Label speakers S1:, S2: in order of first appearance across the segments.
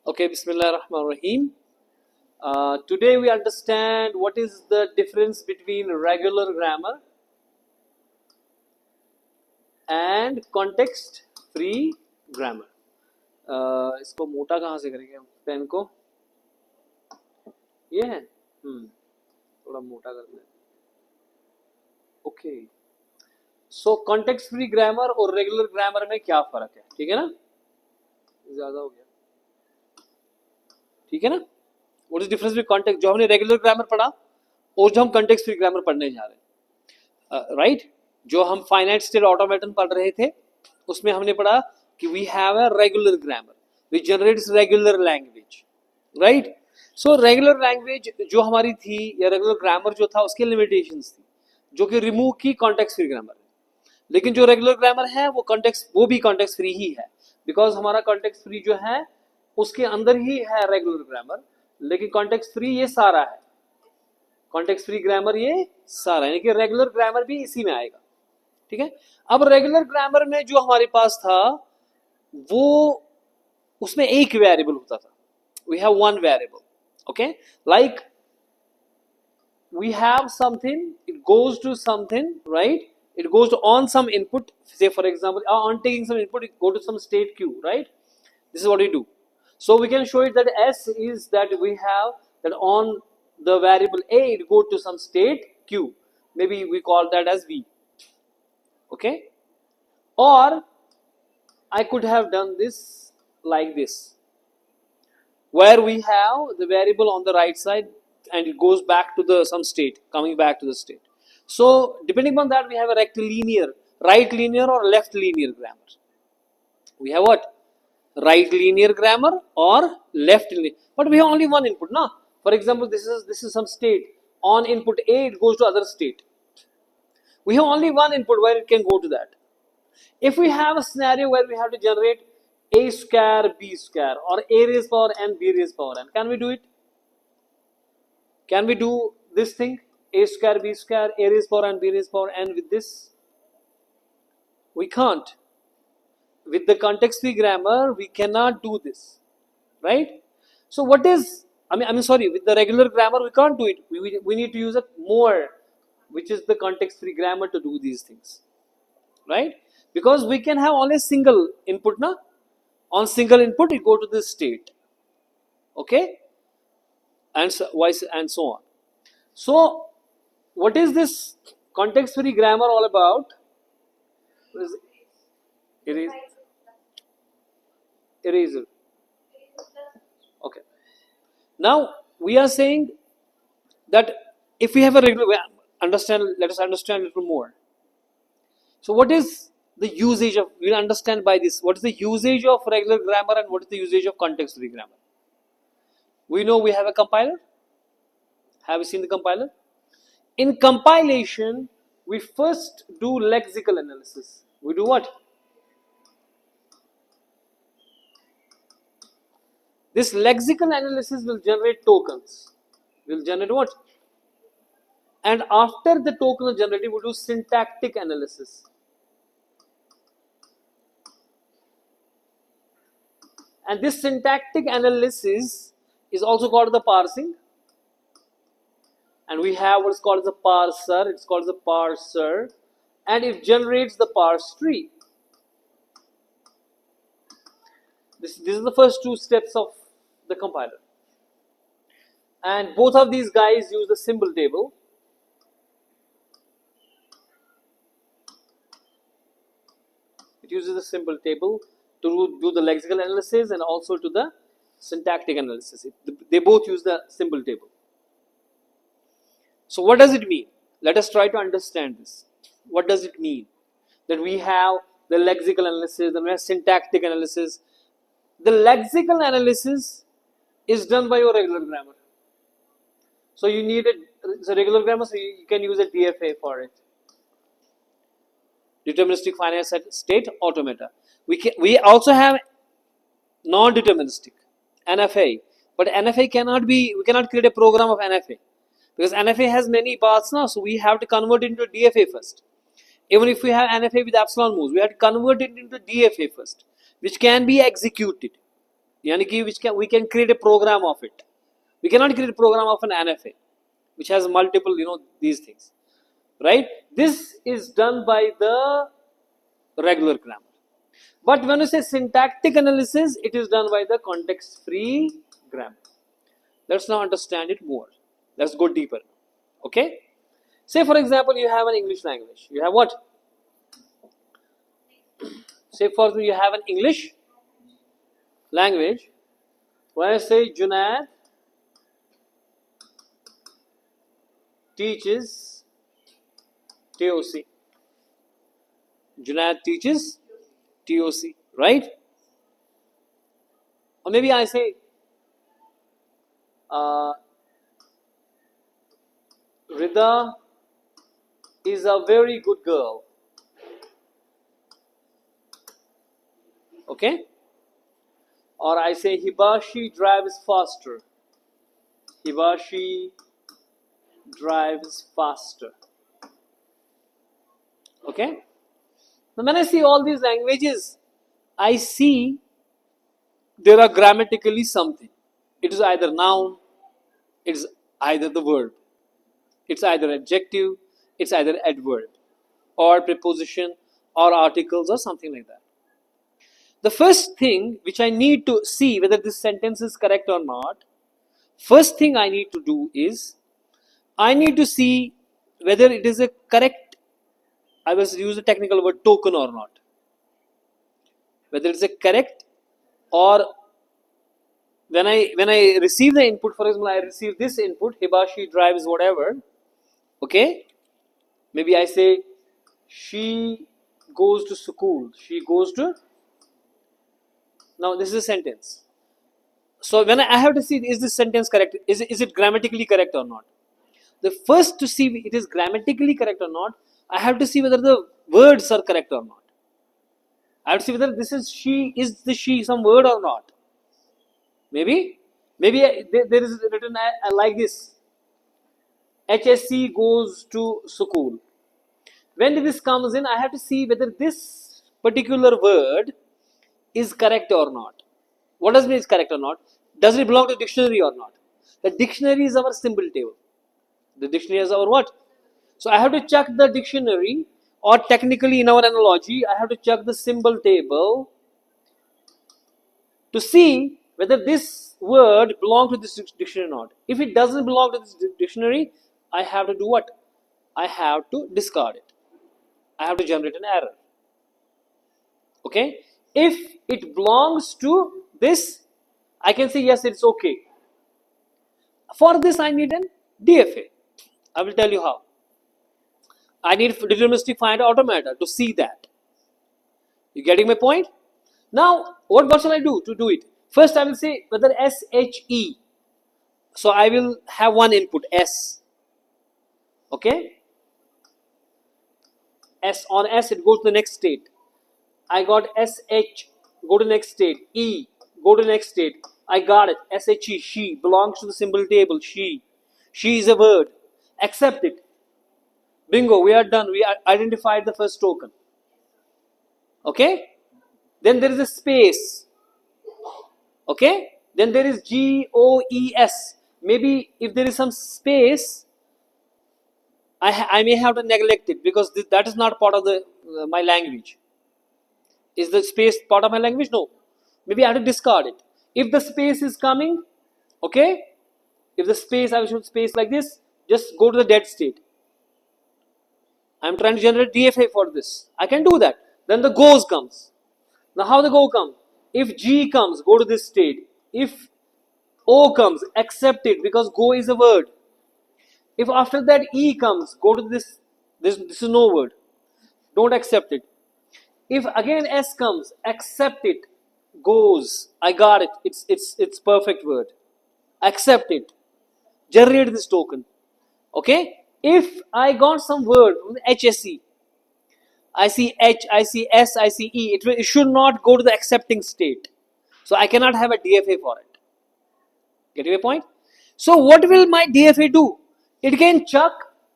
S1: Okay, Bismillah ar-Rahman ar-Rahim. Today we understand what is the difference between regular grammar and context free grammar. इसको मोटा कहाँ से करेंगे हम पेन को? ये है थोड़ा मोटा कर दें. ओके, सो कॉन्टेक्स्ट फ्री ग्रामर और रेगुलर ग्रामर में क्या फर्क है? ठीक है ना, ज्यादा हो गया. ठीक है ना, what is difference between context, जो हमने रेगुलर ग्रामर पढ़ा और जो हम कॉन्टेक्स्ट फ्री ग्रामर पढ़ने जा रहे हैं. राइट, जो हम फाइनाइट स्टेट ऑटोमेटन पढ़ रहे थे उसमें हमने पढ़ा कि we have a regular grammar which generates regular language. Right, so regular language जो हमारी थी या रेगुलर ग्रामर जो था उसकी लिमिटेशंस थी जो कि रिमूव की कॉन्टेक्स्ट फ्री ग्रामर. लेकिन जो रेगुलर ग्रामर है वो भी कॉन्टेक्स्ट फ्री ही है, बिकॉज हमारा कॉन्टेक्स्ट फ्री जो है उसके अंदर ही है रेगुलर ग्रामर, लेकिन कॉन्टेक्स्ट फ्री ये सारा है. कॉन्टेक्स्ट फ्री ग्रामर ये सारा है, यानी कि रेगुलर ग्रामर भी इसी में आएगा. ठीक है, अब रेगुलर ग्रामर में जो हमारे पास था वो उसमें एक वेरिएबल होता था. We have one variable. Okay, like we have something, it goes to something, right? It goes to on some input, say for example on taking some input it go to some state q, right? This is what we do. So we can show it that s is that we have that on the variable a it go to some state q, maybe we call that as v. Okay, or I could have done this like this, where we have the variable on the right side and it goes back to the some state, coming back to the state. So depending on that we have a rectilinear, right linear or left linear grammar. We have what? Right linear grammar or left linear, but we have only one input. Now for example this is some state, on input a it goes to other state. We have only one input where it can go to that. If we have a scenario where we have to generate a square b square or a raised power n b raised power n, can we do it? Can we do this thing, a square b square a raised power n b raised power n with this? We can't. With the context free grammar we cannot do this, right? So what is, I mean sorry, with the regular grammar we can't do it. We need to use a more, which is the context free grammar to do these things, right? Because we can have only single input, na? On single input it go to this state. Okay, and so on. So what is this context free grammar all about? Eraser. Okay, now we are saying that if we have a regular, let us understand a little more. So what is the usage of, we'll understand by this, what is the usage of regular grammar and what is the usage of context free grammar. We know we have a compiler. Have you seen the compiler? In compilation, we first do lexical analysis. We do what? This lexical analysis will generate tokens. Will generate what? And after the token is generated, we do syntactic analysis. And this syntactic analysis is also called the parsing. And we have what's called as a parser. It's called as a parser, and it generates the parse tree. This is the first two steps of the compiler. And both of these guys use the symbol table. It uses the symbol table to do the lexical analysis and also to the syntactic analysis. They both use the symbol table. So what does it mean? Let us try to understand this. What does it mean that we have the lexical analysis and we have syntactic analysis? The lexical analysis is done by your regular grammar. So you need a regular grammar, so you can use a DFA for it. Deterministic finite state automata. We also have non-deterministic NFA, but NFA cannot be, we cannot create a program of NFA because NFA has many paths now, so we have to convert it into DFA first. Even if we have NFA with epsilon moves, we have to convert it into DFA first, which can be executed. यानी कि we can create a program of it. We cannot create a program of an NFA, which has multiple, these things, right? This is done by the regular grammar. But when you say syntactic analysis, it is done by the context-free grammar. Let's now understand it more. Let's go deeper. Okay? Say for example, you have an English language. You have what? Say for example, you have an English language. When I say Junaid teaches TOC. Junaid teaches TOC, right? Or maybe I say Rida is a very good girl. Okay? Or I say Hibashi drives faster. Hibashi drives faster. Okay? Now when I see all these languages, I see there are grammatically something. It is either noun, it's either the verb, it's either adjective, it's either adverb, or preposition, or articles, or something like that. The first thing which I need to see whether this sentence is correct or not, first thing I need to do is, I need to see whether it is a correct, I will use the technical word token or not. Whether it's a correct, or when I receive the input, for example, I receive this input, Hibashi drives whatever, okay? Maybe I say, she goes to school, she goes to, now this is a sentence. So when I have to see, is this sentence correct, is it grammatically correct or not? The first to see it is grammatically correct or not, I have to see whether the words are correct or not. I have to see whether this is she, is the she some word or not. Maybe there is written like this, HSC goes to school. When this comes in, I have to see whether this particular word is correct or not. What does it mean is correct or not? Does it belong to the dictionary or not? The dictionary is our symbol table. The dictionary is our what? So I have to check the dictionary, or technically in our analogy, I have to check the symbol table to see whether this word belongs to this dictionary or not. If it doesn't belong to this dictionary, I have to do what? I have to discard it. I have to generate an error. Okay? If it belongs to this, I can say yes, it's okay. For this, I need an DFA. I will tell you how. I need deterministic find automata to see that. You getting my point? Now, what shall I do to do it? First, I will say whether SHE. So I will have one input S. Okay? S on S, it goes to the next state. I got SH, go to the next state. E, go to the next state. I got it. SHE, she, belongs to the symbol table. She is a word. Accept it. Bingo, we are done. We identified the first token. Okay? Then there is a space. Okay? Then there is GOES. Maybe if there is some space, I may have to neglect it because that is not part of my language. Is the space part of my language? No. Maybe I have to discard it. If the space is coming, okay? If the space, I will show space like this, just go to the dead state. I am trying to generate DFA for this. I can do that. Then the goes comes. Now how the go comes? If G comes, go to this state. If O comes, accept it because go is a word. If after that E comes, go to this. This is no word. Don't accept it. If again S comes, accept it. Goes. I got it. It's perfect word. Accept it. Generate this token. Okay? If I got some word HSE, I see H, I see S, I see E, it should not go to the accepting state. So I cannot have a DFA for it. Getting my point? So what will my DFA do? It can check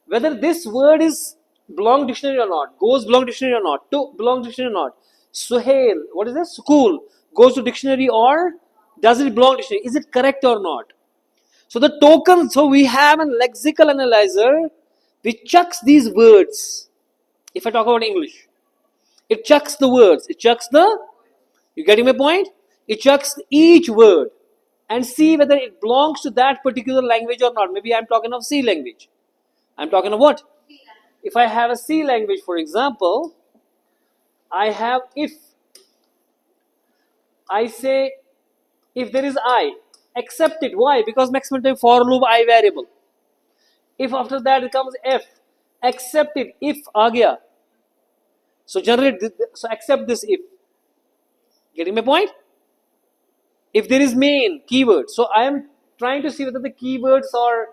S1: whether this word is belong dictionary or not, goes belong dictionary or not, to belong dictionary or not. Suhail, what is this? School, goes to dictionary or Does it belong to dictionary? Is it correct or not? So the token, so we have a lexical analyzer which chucks these words. If I talk about English, it chucks the words. It chucks the, you getting my point? It chucks each word and see whether it belongs to that particular language or not. Maybe I'm talking of C language. I'm talking of what? If I have a C language, for example, I have if. I say if there is I, accept it. Why? Because maximum time for loop I variable. If after that it comes F, accept it. If आ गया, so generate this, so accept this if. Getting my point? If there is main keyword, so I am trying to see whether the keywords are,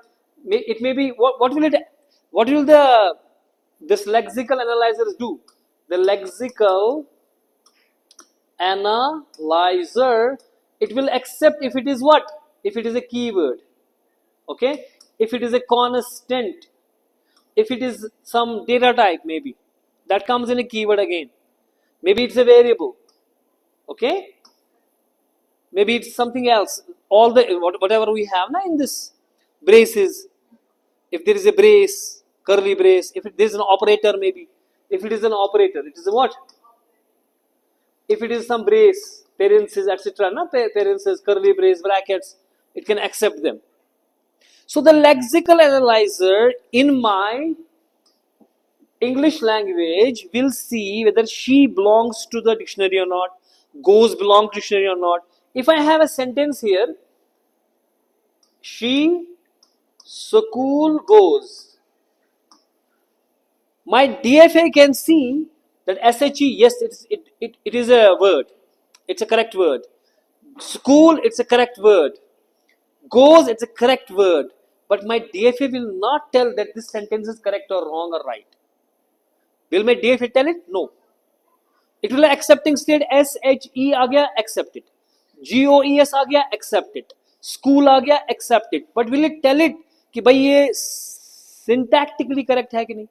S1: it may be what will the this lexical analyzers do? The lexical analyzer, it will accept if it is what? If it is a keyword, okay? If it is a constant, if it is some data type, maybe that comes in a keyword again. Maybe it's a variable, okay? Maybe it's something else. All the whatever we have now in this braces. If there is a brace, curly brace. If there is an operator, maybe. If it is an operator, it is a what? If it is some brace, parentheses, etc. No, parentheses, curly brace, brackets. It can accept them. So the lexical analyzer in my English language will see whether she belongs to the dictionary or not, goes belong to dictionary or not. If I have a sentence here, she school goes, my DFA can see that SHE, yes, it is a word, it's a correct word. School, it's a correct word. Goes, it's a correct word. But my DFA will not tell that this sentence is correct or wrong or right. Will my DFA tell it? No. It will accepting state SHE आ गया, accept it. GOES आ गया, accept it. School आ गया, accept it. But will it tell it कि भाई ये syntactically correct है कि नहीं?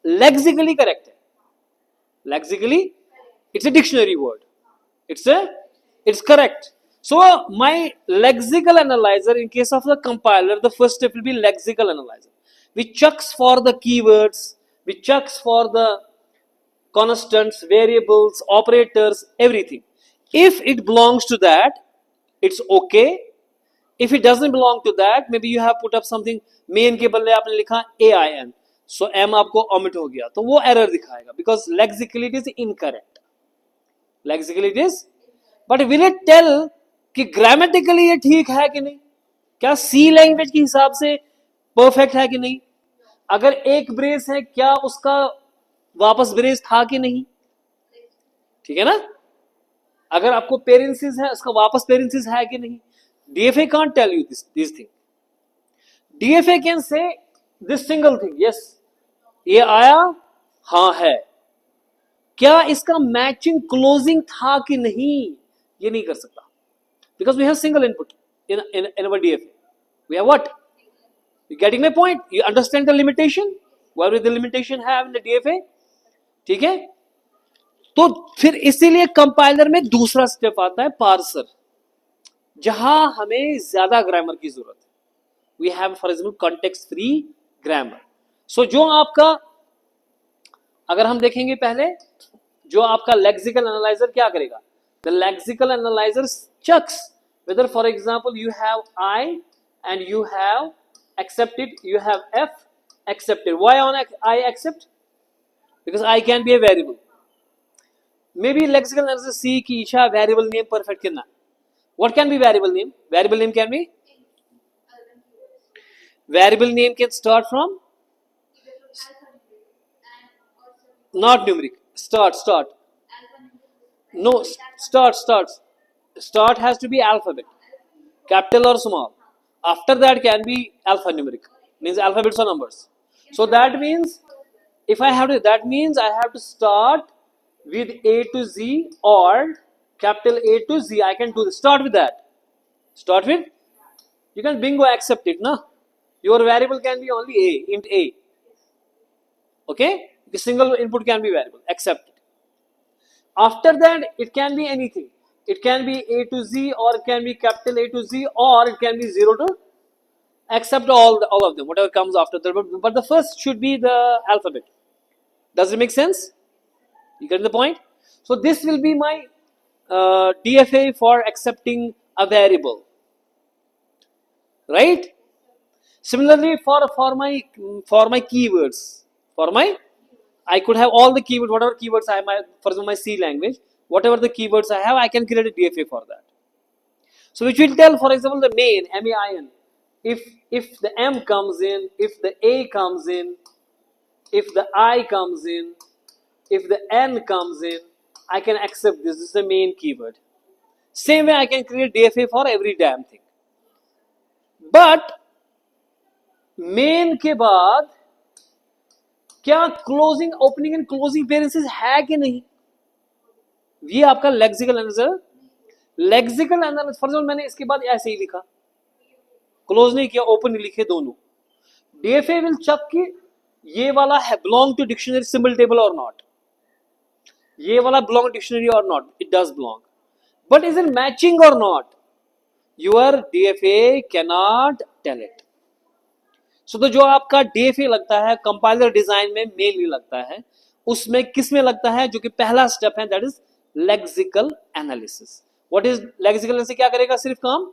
S1: Lexically correct है. Lexically, it's a dictionary word. It's correct. So my lexical analyzer, in case of the compiler, the first step will be lexical analyzer, which checks for the keywords, which checks for the constants, variables, operators, everything. If it belongs to that, it's okay. If it doesn't belong to that, maybe you have put up something, main के बदले आपने लिखा AIN, so M आपको omit हो गया, तो वो error दिखाएगा, because lexically it is incorrect. Lexically it is, but will it tell कि grammatically ये ठीक है कि नहीं? क्या C language के हिसाब से perfect है कि नहीं? अगर एक ब्रेस है, क्या उसका वापस ब्रेस था कि नहीं? ठीक है ना? अगर आपको पेरेंसिस है, उसका वापस पेरेंसिस है कि नहीं? DFA can't tell you this thing. DFA can say this single thing, yes, ये आया, हाँ है. क्या इसका मैचिंग क्लोजिंग था कि नहीं? ये नहीं कर सकता. Because we have single input in our DFA. We have what? You getting my point? You understand the limitation? What will the limitation have in the DFA? ठीक है? तो फिर इसीलिए कंपाइलर में दूसरा स्टेप आता है, पार्सर, जहां हमें ज्यादा ग्रामर की जरूरत है. We have for example context free grammar. So जो आपका, अगर हम देखेंगे पहले, जो आपका लेक्सिकल एनालाइजर क्या करेगा? The lexical analyser checks whether, for example, you have I and you have accepted, you have F accepted. Why on I accept? Because I can be a variable. Maybe lexical analysis see कि Isha variable name perfect कितना. What can be variable name? Variable name can be, variable name can start from not numeric. Start. No, start has to be alphabet, capital or small. After that can be alphanumeric, means alphabets or numbers. So that means if I have to, that means I have to start with A to Z or capital A to Z. I can do this. Start with that. Start with, you can bingo accept it, na? Your variable can be only A, int A. Okay? The single input can be variable, accept it. After that, it can be anything. It can be A to Z, or it can be capital A to Z, or it can be 0 to accept all of them, whatever comes after that. But the first should be the alphabet. Does it make sense? You get the point? So this will be my DFA for accepting a variable, right? Similarly, for my keywords, I could have all the keywords, whatever keywords I have, for example, my C language, whatever the keywords I have, I can create a DFA for that. So which will tell, for example, the main, MAIN, if the M comes in, if the A comes in, if the I comes in, if the N comes in, I can accept this. This is the main keyword. Same way I can create DFA for every damn thing. But main के बाद क्या closing, opening and closing पेरेंसेस है कि नहीं, ये आपका lexical analysis. Lexical analysis for example मैंने इसके बाद ऐसे ही लिखा, क्लोज नहीं किया, ओपन नहीं लिखे दोनों, डीएफए विल चेक कि ये वाला है belong to dictionary symbol table और नॉट, ये वाला बिलोंग डिक्शनरी और not, it does belong, but is it matching और not, your DFA can not tell it. So तो जो आपका डीएफए लगता है कंपाइलर डिजाइन में मेनली लगता है, उसमें किस में लगता है, जो कि पहला स्टेप है, that is lexical analysis. What is lexical analysis? क्या करेगा सिर्फ काम,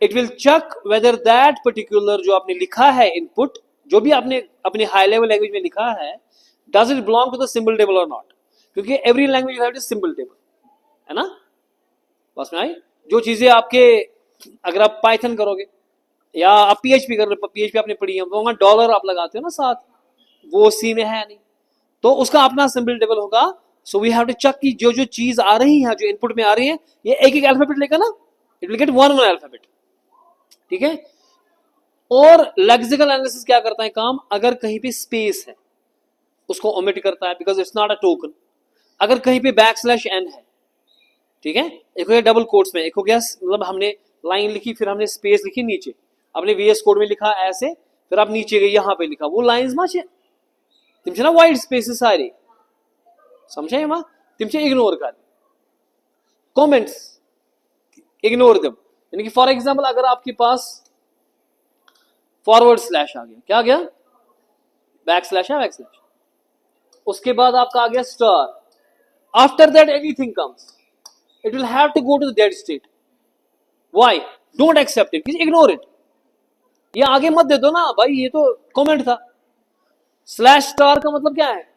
S1: it will check whether that particular जो आपने लिखा है इनपुट, जो भी आपने अपने हाई लेवल लैंग्वेज में लिखा है, does it belong to the symbol table और नॉट, क्योंकि every language have symbol table, है ना, बस में आई। जो चीजें आपके, अगर आप पाइथन करोगे या आप पीएचपी कर रहे हो, पीएचपी आपने पढ़ी है, वहां डॉलर आप लगाते हो ना साथ, वो सी में है नहीं, तो उसका अपना सिंबल टेबल होगा। So we have to check कि जो जो चीज आ रही है, जो इनपुट में आ रही है, ये एक एक अल्फाबेट लेगा ना, it will get one alphabet, ठीक है। और लेक्सिकल एनालिसिस क्या करता है काम, अगर कहीं पे स्पेस है उसको ओमिट करता है, because it's not a token. अगर कहीं पे /n है, ठीक है, एक हो गया डबल कोट्स में, एक हो गया मतलब हमने लाइन लिखी, फिर हमने स्पेस लिखी नीचे, आपने VS कोड में लिखा ऐसे, फिर आप नीचे गए यहां पे लिखा, वो लाइंस माचे तुमसे ना वाइट स्पेसेस सारे समझे मा, तुमसे इग्नोर कर, कमेंट्स इग्नोर देम। यानी कि फॉर एग्जांपल अगर आपके पास फॉरवर्ड स्लैश आ गया, क्या आ गया, बैकस्लैश है, बैकस्लैश, उसके बाद आपका आ गया star, after that anything comes, it will have to go to the dead state. Why? Don't accept it, ignore it, ये आगे मत दे दो ना भाई, ये तो कमेंट था। स्लैश स्टार का मतलब क्या है,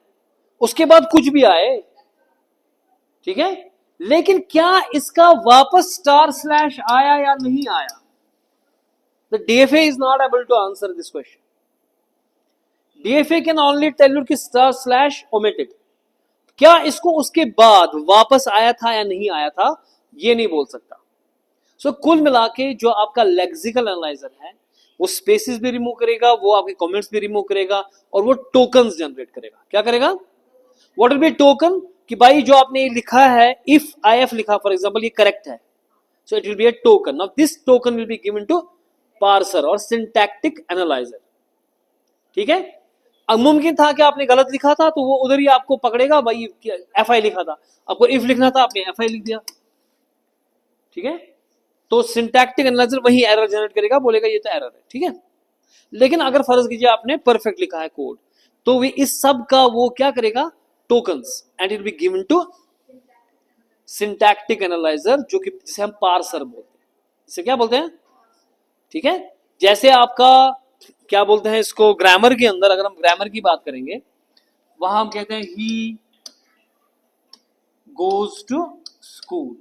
S1: उसके बाद कुछ भी आए, ठीक है, लेकिन क्या इसका वापस स्टार स्लैश आया या नहीं आया, the DFA is not able to answer this question. DFA can only tell you कि स्टार स्लैश ओमिटेड, क्या इसको उसके बाद वापस आया था या नहीं आया था, ये नहीं बोल सकता। सो कुल मिला के जो आपका लेक्सिकल एनालाइजर है, वो स्पेसेस भी रिमूव करेगा, वो आपके कमेंट्स भी रिमूव करेगा, और वो टोकन्स जनरेट करेगा। क्या करेगा? व्हाट विल बी टोकन, कि भाई जो आपने लिखा है, इफ IF लिखा फॉर एग्जांपल, ये करेक्ट है, so it will be a token. Now this token will be given to parser और सिंटैक्टिक एनालाइजर, ठीक है। अब मुमकिन था कि आपने गलत लिखा था, तो वो उधर ही आपको पकड़ेगा, भाई FI लिखा था, आपको इफ लिखना था, आपने FI लिख दिया, ठीक है। तो सिंटैक्टिक एनालाइजर वही एरर जनरेट करेगा, बोलेगा ये तो एरर है, ठीक है। लेकिन अगर फर्ज कीजिए आपने परफेक्ट लिखा है कोड, तो वे इस सब का वो क्या करेगा, tokens, and it be given to syntactic analyser, जो कि जिसे हम पार्सर बोलते हैं। इसे क्या बोलते हैं, ठीक है। जैसे आपका क्या बोलते हैं इसको, ग्रामर के अंदर अगर हम ग्रामर की बात करेंगे, वहां हम कहते हैं ही गोज टू स्कूल,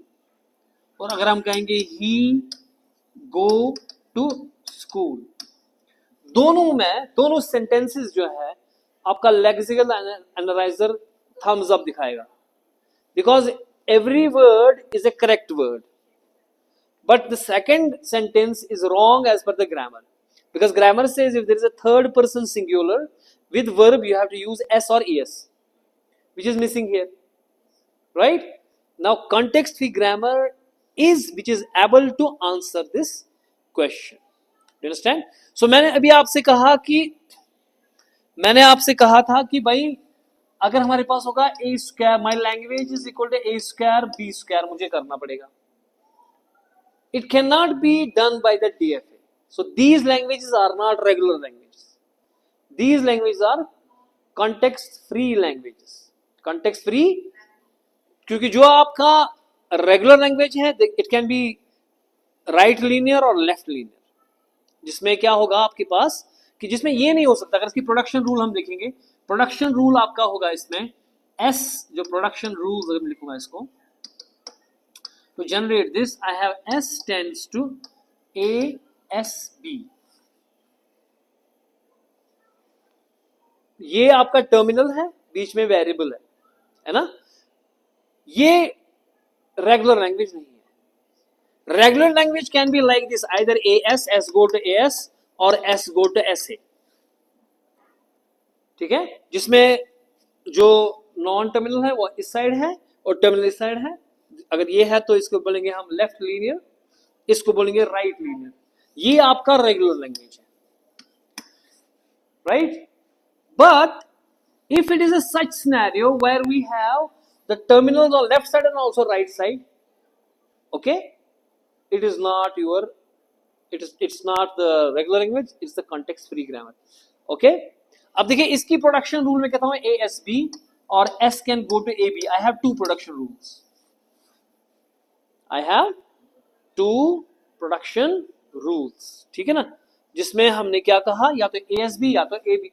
S1: और अगर हम कहेंगे ही गो टू स्कूल, दोनों में, दोनों सेंटेंसेस जो है आपका लेक्सिकल एनालाइजर थम्स अप दिखाएगा, because every word is a correct word, but the second sentence is wrong as per the grammar, because grammar says if there is a third person singular with verb you have to use S or ES, which is missing here, right? Now context free grammar is which is able to answer this question. Do you understand? So मैंने अभी आपसे कहा था कि भाई अगर हमारे पास होगा a square, my language is equal to a square b square, मुझे करना पड़ेगा. It can not be done by the DFA. So these languages are not regular languages. These languages are context free languages. Context free, क्योंकि जो आपका regular language है it can be right linear और left linear, जिसमें क्या होगा आपके पास कि जिसमें ये नहीं हो सकता. अगर इसकी प्रोडक्शन रूल हम देखेंगे, प्रोडक्शन रूल आपका होगा इसमें एस, जो प्रोडक्शन रूल अगर मैं लिखूंगा इसको, to generate this I have S tends to ASB. ये आपका टर्मिनल है, बीच में वेरिएबल है ना. ये रेगुलर लैंग्वेज नहीं है. Regular language can be like this, either AS, S go to AS और S go to SA. ठीक है, जिसमें जो नॉन टर्मिनल है वो इस साइड है और टर्मिनल इस साइड है. अगर ये है तो इसको बोलेंगे हम लेफ्ट लीनियर, इसको बोलेंगे राइट लीनियर. ये आपका रेगुलर लैंग्वेज है, right. But if it is a such scenario where we have the terminals on left side and also right side, okay, it is not your, it's not the regular language, it's the context free grammar. Okay, अब देखिए इसकी production rule में कहता हूं ASB और S can go to AB. I have two production rules. I have two production rules. ठीक है ना, जिसमें हमने क्या कहा, या तो ASB या तो AB.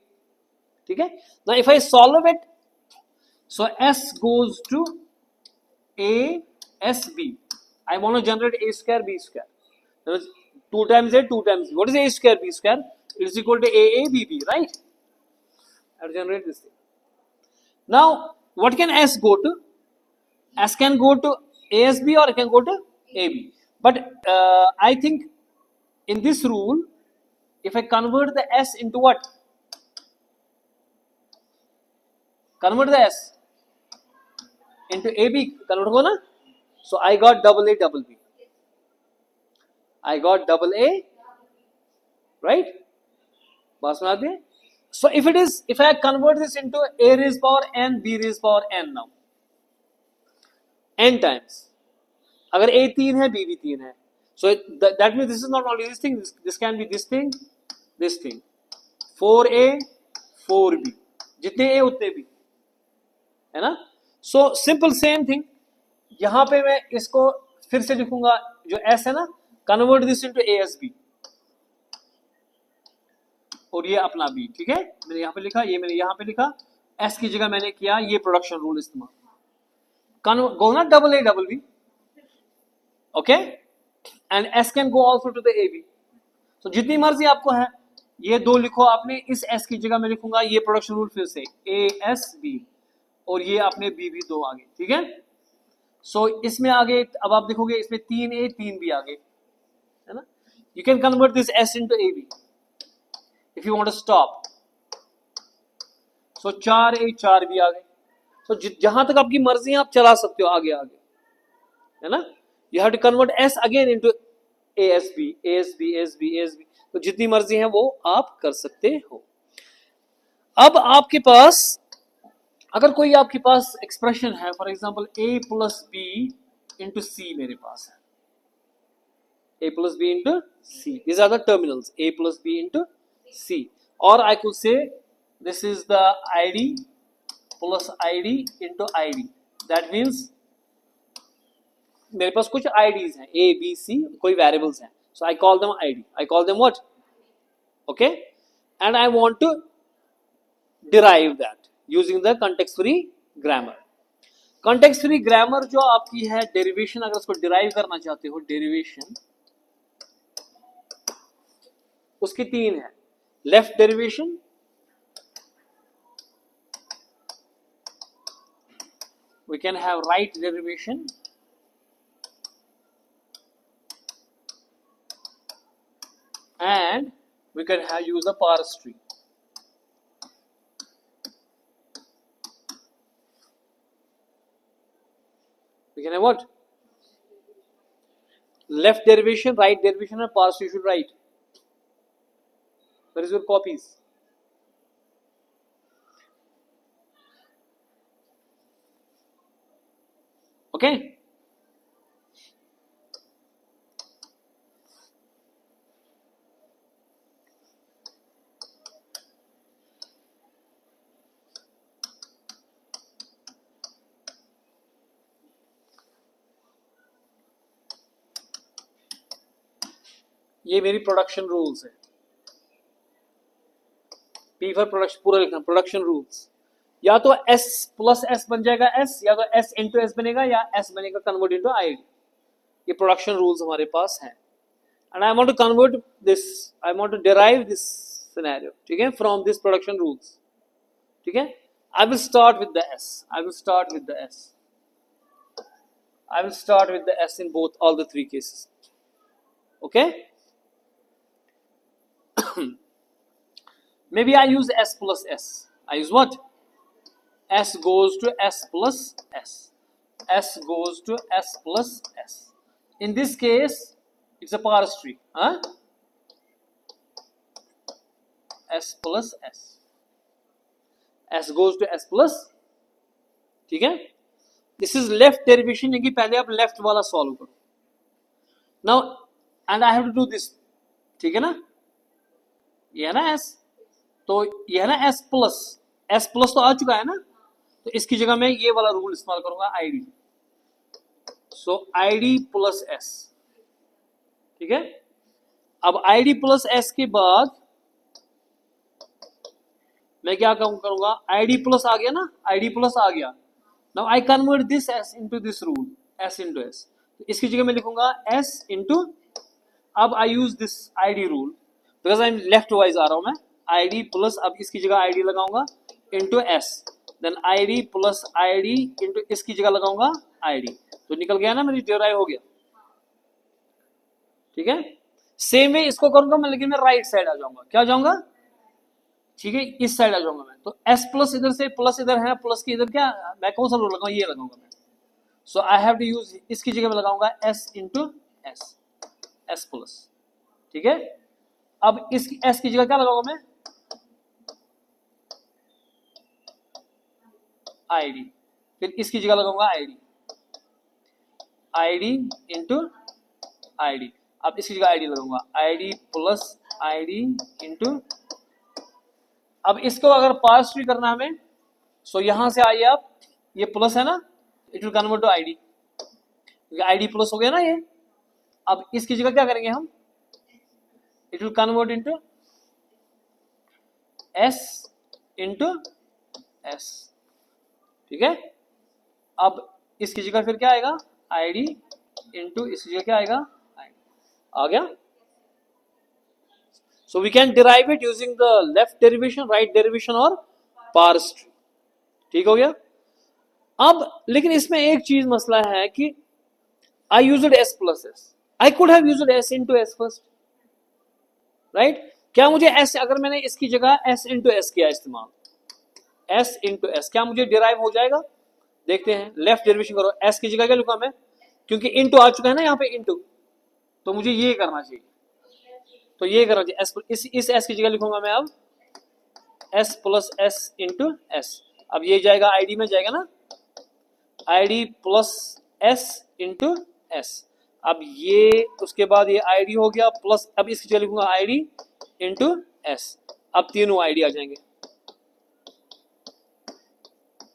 S1: ठीक है. Now if I solve it, so S goes to ASB. I want to generate A square B square. That is 2 times A, 2 times B. What is A square B square? It is equal to AABB, right? I have to generate this thing. Now what can S go to? S can go to ASB or it can go to AB. But I think in this rule, if I convert the S into what? Convert the S into AB, convert होगा ना. So I got double A double B. I got double A, right? बात सुना दे. So if I convert this into A raised power n, B raised power n now, n times. अगर A 3 है, B भी 3 है. So that means this is not only this thing, this can be this thing, 4A, 4B. जितने A उतने B, है ना. So simple same thing. यहां पे मैं इसको फिर से लिखूंगा, जो S है ना, कन्वर्ट दिस इनटू ASB और ये अपना B. ठीक है, मैंने यहां पे लिखा, ये मैंने यहां पे लिखा, S की जगह मैंने किया ये प्रोडक्शन रूल इस्तेमाल. गो ना double A double B, okay, and S can go also to the AB. तो जितनी मर्जी आपको है, ये दो लिखो आपने, इस S की जगह मैं लिखूंगा ये प्रोडक्शन रूल फिर से ASB और ये अपने B भी दो आगे. ठीक है. सो इसमें आगे अब आप देखोगे इसमें 3A 3B आगे, है ना. You can convert this S into AB if you want to stop. So 4A 4B आगे. तो जहां तक आपकी मर्जी है आप चला सकते हो आगे आगे, है ना. You have to convert S again into ASB ASB ASB ASB. तो जितनी मर्जी है वो आप कर सकते हो. अब आपके पास अगर कोई आपके पास एक्सप्रेशन है, for example A plus B into C मेरे पास है, A plus B into C, these are the terminals, A plus B into C. और I could say this is the ID plus ID into ID. That means मेरे पास कुछ IDs हैं A B C, कोई variables हैं, so I call them ID. I call them what? Okay, and I want to derive that using the context free grammar. Context free grammar जो आपकी है derivation, अगर उसको डिराइव करना चाहते हो, डेरिवेशन उसकी 3 है. Left derivation, we can have right derivation, and we can have use the parse tree. We can have what? Left derivation, right derivation, and parse tree. You should write. Where is your copies? Okay. ये मेरी production rules है। P for production पूरा लिखना, production rules. या तो S plus S बन जाएगा S, या तो S इंटू S बनेगा, या S बनेगा कन्वर्ट इंटू आईडी। ये प्रोडक्शन रूल्स हमारे पास हैं। And I want to convert this, I want to derive this scenario, ठीक है, फ्रॉम दिस प्रोडक्शन रूल्स, ठीक है। I will start with the S, I will start with the S, I will start with the S in both all the three cases. Okay. Maybe I use S plus S. I use what? S goes to S plus S. S goes to S plus S. In this case, it's a parse tree. Huh? S plus S. S goes to S plus. ठीक है? This is left derivation, यानी कि पहले आप left वाला solve करो। Now, and I have to do this, ठीक है ना? ये है ना S, तो ये है ना S प्लस तो आ चुका है ना, तो इसकी जगह मैं ये वाला रूल इस्तेमाल करूंगा ID। सो ID प्लस S, ठीक है। अब ID प्लस S के बाद मैं क्या करूंगा, ID प्लस आ गया ना, ID प्लस आ गया। Now I convert this S into this rule, S into S। तो इसकी जगह मैं लिखूंगा S into, अब I use this ID rule because I'm left wise आ रहा हूं मैं, ID प्लस, अब इसकी जगह ID लगाऊंगा into S, then ID plus ID into इसकी जगह लगाऊंगा ID। तो निकल गया ना, मेरी डिराइव हो गया, ठीक है। सेम वे इसको करूंगा मैं, लेकिन मैं राइट साइड आ जाऊंगा, क्या आ जाऊंगा, ठीक है, इस साइड आ जाऊंगा मैं। तो S प्लस इधर से, प्लस इधर है, प्लस की इधर क्या, मैं कौन सा रूल लगाऊंगा, ये लगाऊंगा मैं। सो आई हैव टू यूज, इसकी जगह में लगाऊंगा S into S, S plus, ठीक है। अब इस S की जगह क्या लगाऊंगा मैं, ID, फिर इसकी जगह लगाऊंगा ID इंटू ID। अब इसकी जगह ID लगाऊंगा ID प्लस ID इंटू, अब इसको अगर पार्स ट्री करना हमें, सो यहां से आइए आप, ये प्लस है ना, it will convert to ID, ID plus हो गया ना ये। अब इसकी जगह क्या करेंगे हम, it will convert into S into S, ठीक है। अब इसकी जगह फिर क्या आएगा, ID इंटू इसकी जगह क्या आएगा, ID आ गया। So we can derive it using the left derivation, right derivation और parse tree, ठीक हो गया। अब लेकिन इसमें एक चीज मसला है कि I used S plus S, I could have used S into S first, right? क्या मुझे S, अगर मैंने इसकी जगह S into S किया इस्तेमाल, S into S, क्या मुझे डिराइव हो जाएगा, देखते हैं। लेफ्ट डेरिवेशन करो, S की जगह क्या लिखूंगा मैं, क्योंकि इंटू आ चुका है ना यहाँ पे इंटू, तो मुझे ये करना चाहिए, तो ये करना चाहिए। इस S की जगह लिखूंगा मैं अब S plus S into S। अब ये जाएगा ID में जाएगा ना, ID plus S into S। अब ये उसके बाद ये ID हो गया प्लस, अब इसकी जगह लिखूंगा ID इंटू S। अब तीनों ID आ जाएंगे,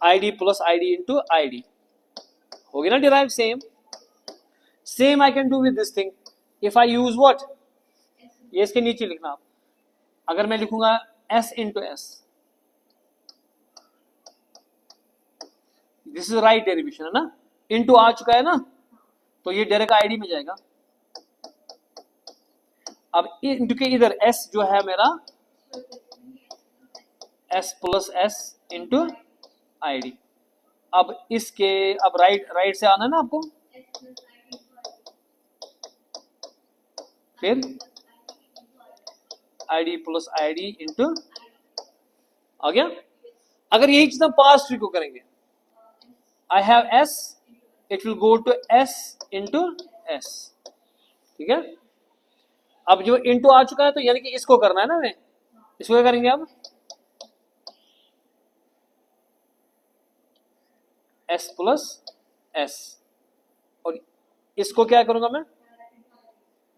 S1: ID plus ID into ID, हो गया ना derive. Same I can do with this thing if I use what, ये इसके नीचे लिखना आप, अगर मैं लिखूंगा S into S, this is right derivation है ना, इंटू आ चुका है ना, तो ये डायरेक्ट ID में जाएगा। अब इंटू के इधर S जो है मेरा S plus S into ID। अब इसके, अब राइट से आना है ना आपको, फिर ID प्लस ID इंटू, आ गया। अगर यही चीज हम पार्स ट्री को करेंगे, I have S, it will go to S into S, ठीक है। अब जो इंटू आ चुका है, तो यानी कि इसको करना है ना हमें, इसको क्या करेंगे अब, S प्लस S, इसको क्या करूंगा मैं,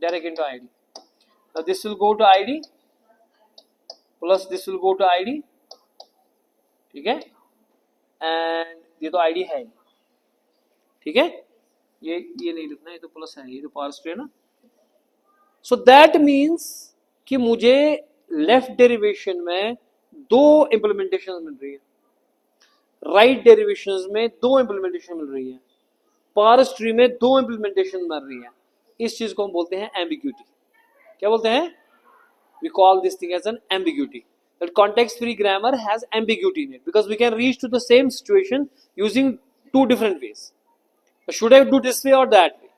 S1: direct into ID. This will go to ID plus this will go to ID. ठीक है, एंड ये तो आईडी है. ठीक है, ये नहीं लिखना, ये तो प्लस है, ये तो पावर स्ट्रेन है ना. सो दैट मीन्स कि मुझे लेफ्ट डेरिवेशन में दो इंप्लीमेंटेशन मिल रही है, राइट डेरिवेशन में दो इंप्लीमेंटेशन मिल रही है, पावर ट्री में दो इंप्लीमेंटेशन मिल रही है. इस चीज को हम बोलते हैं एम्बिग्यूटी. क्या बोलते हैं? We call this thing as an ambiguity. That context-free grammar has ambiguity in it because we can reach to the same situation using two different ways. Should I do this way or that way?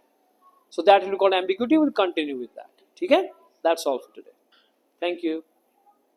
S1: So that will be called ambiguity. We'll continue with that. Okay? That's all for today. Thank you.